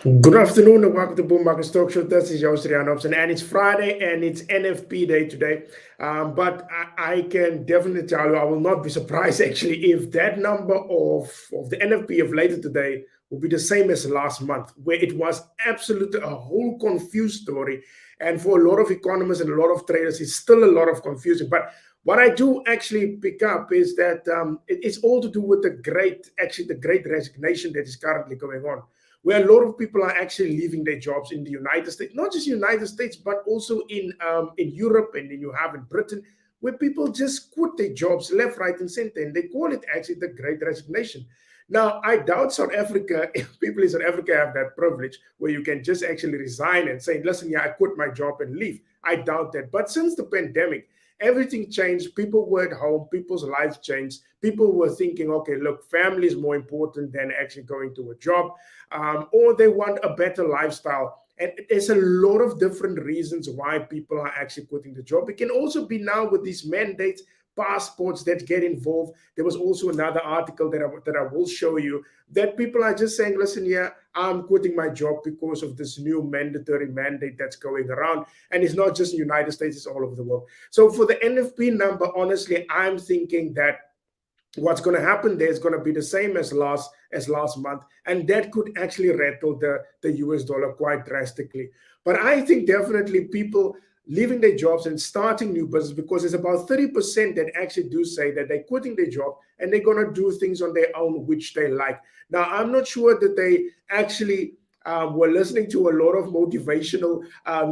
Good afternoon and welcome to Boom Market Talk Show. This is Joost Rianopson and it's Friday and it's NFP day today. But I can definitely tell you, I will not be surprised actually if that number of the NFP of later today will be the same as last month, where it was absolutely a whole confused story. And for a lot of economists and a lot of traders, it's still a lot of confusion. But what I do actually pick up is that it's all to do with the great resignation that is currently going on, where a lot of people are actually leaving their jobs in the United States, not just United States, but also in Europe, and then you have in Britain, where people just quit their jobs left, right, and center, and they call it actually the Great Resignation. Now, I doubt South Africa, if people in South Africa have that privilege where you can just actually resign and say, listen, yeah, I quit my job and leave. I doubt that. But since the pandemic, everything changed. People were at home, people's lives changed. People were thinking, okay, look, family is more important than actually going to a job, or they want a better lifestyle. And there's a lot of different reasons why people are actually quitting the job. It can also be now with these mandates, passports that get involved. There was also another article that I will show you that people are just saying, listen, yeah, I'm quitting my job because of this new mandatory mandate that's going around. And it's not just in the United States, it's all over the world. So for the NFP number, honestly, I'm thinking that what's going to happen there is going to be the same as last month, and that could actually rattle the US dollar quite drastically. But I think definitely people leaving their jobs and starting new business, because there's about 30% that actually do say that they're quitting their job and they're going to do things on their own which they like. Now, I'm not sure that they actually were listening to a lot of motivational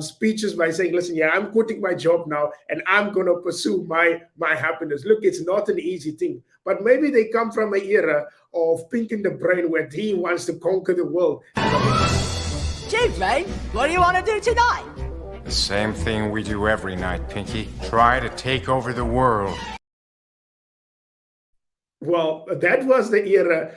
speeches by saying, listen, yeah, I'm quitting my job now and I'm going to pursue my happiness. Look, it's not an easy thing, but maybe they come from an era of Pink in the Brain where he wants to conquer the world. Gee, Brain, what do you want to do tonight? The same thing we do every night, Pinky. Try to take over the world. Well, that was the era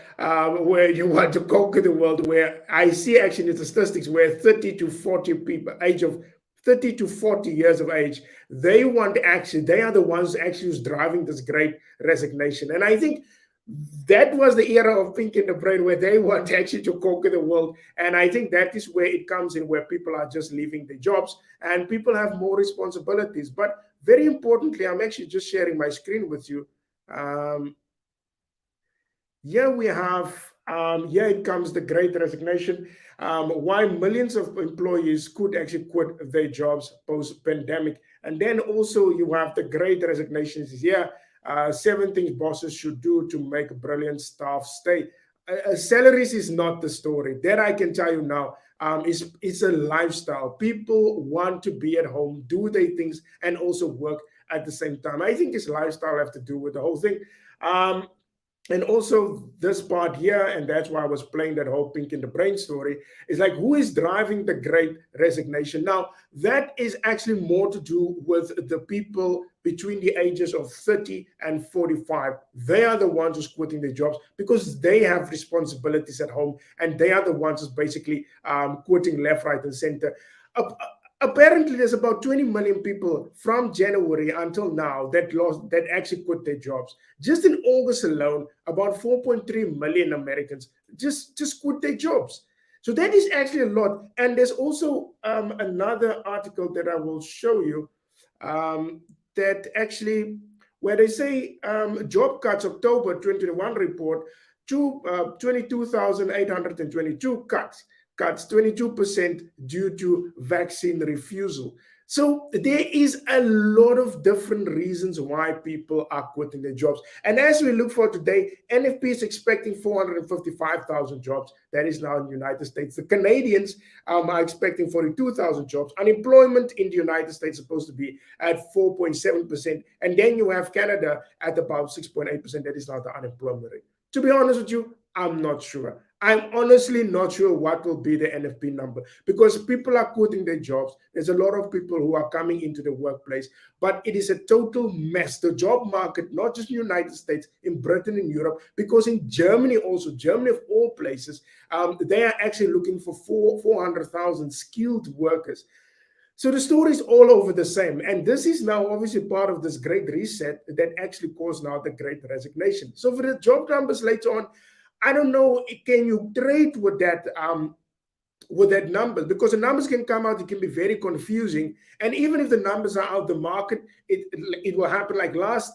where you want to conquer the world, where I see actually the statistics where 30 to 40 people, age of 30 to 40 years of age, they want action. They are the ones actually who's driving this great resignation. And I think that was the era of Pink in the Brain where they want actually to conquer the world. And I think that is where it comes in, where people are just leaving their jobs and people have more responsibilities. But very importantly, I'm actually just sharing my screen with you. Here we have, here it comes the great resignation, why millions of employees could actually quit their jobs post-pandemic. And then also you have the great resignations here, 7 things bosses should do to make brilliant staff stay. Salaries is not the story. That I can tell you now. It's a lifestyle. People want to be at home, do their things, and also work at the same time. I think it's lifestyle have to do with the whole thing. And also this part here, and that's why I was playing that whole Pink in the Brain story, is like, who is driving the great resignation? Now, that is actually more to do with the people between the ages of 30 and 45. They are the ones who's quitting their jobs because they have responsibilities at home, and they are the ones who's basically quitting left, right, and center. Apparently, there's about 20 million people from January until now that actually quit their jobs. Just in August alone, about 4.3 million Americans just quit their jobs. So that is actually a lot. And there's also another article that I will show you that actually, where they say job cuts October 2021 report to 22,822 cuts 22% due to vaccine refusal. So there is a lot of different reasons why people are quitting their jobs. And as we look for today, NFP is expecting 455,000 jobs. That is now in the United States. The Canadians are expecting 42,000 jobs. Unemployment in the United States is supposed to be at 4.7%. And then you have Canada at about 6.8%. That is now the unemployment rate. To be honest with you, I'm not sure. I'm honestly not sure what will be the NFP number because people are quitting their jobs. There's a lot of people who are coming into the workplace, but it is a total mess. The job market, not just in the United States, in Britain, in Europe, because in Germany also, Germany of all places, they are actually looking for 400,000 skilled workers. So the story is all over the same. And this is now obviously part of this great reset that actually caused now the great resignation. So for the job numbers later on, I don't know, can you trade with that with that number, because the numbers can come out, it can be very confusing. And even if the numbers are out the market, it will happen like last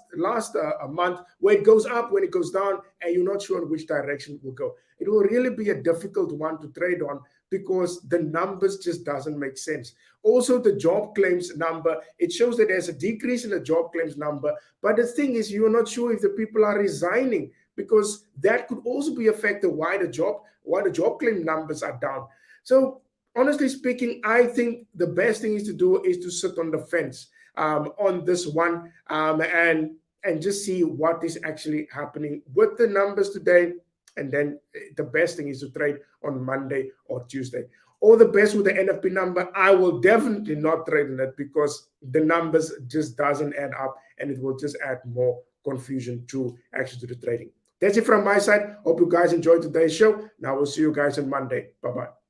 a month, where it goes up, when it goes down, and you're not sure in which direction it will go. It will really be a difficult one to trade on, because the numbers just doesn't make sense. Also, the job claims number, it shows that there's a decrease in the job claims number, but the thing is, you're not sure if the people are resigning, because that could also be a factor why the job claim numbers are down. So honestly speaking, I think the best thing is to do is to sit on the fence on this one, and just see what is actually happening with the numbers today. And then the best thing is to trade on Monday or Tuesday. All the best with the NFP number. I will definitely not trade on it, because the numbers just doesn't add up, and it will just add more confusion to the trading. That's it from my side. Hope you guys enjoyed today's show. Now we'll see you guys on Monday. Bye-bye.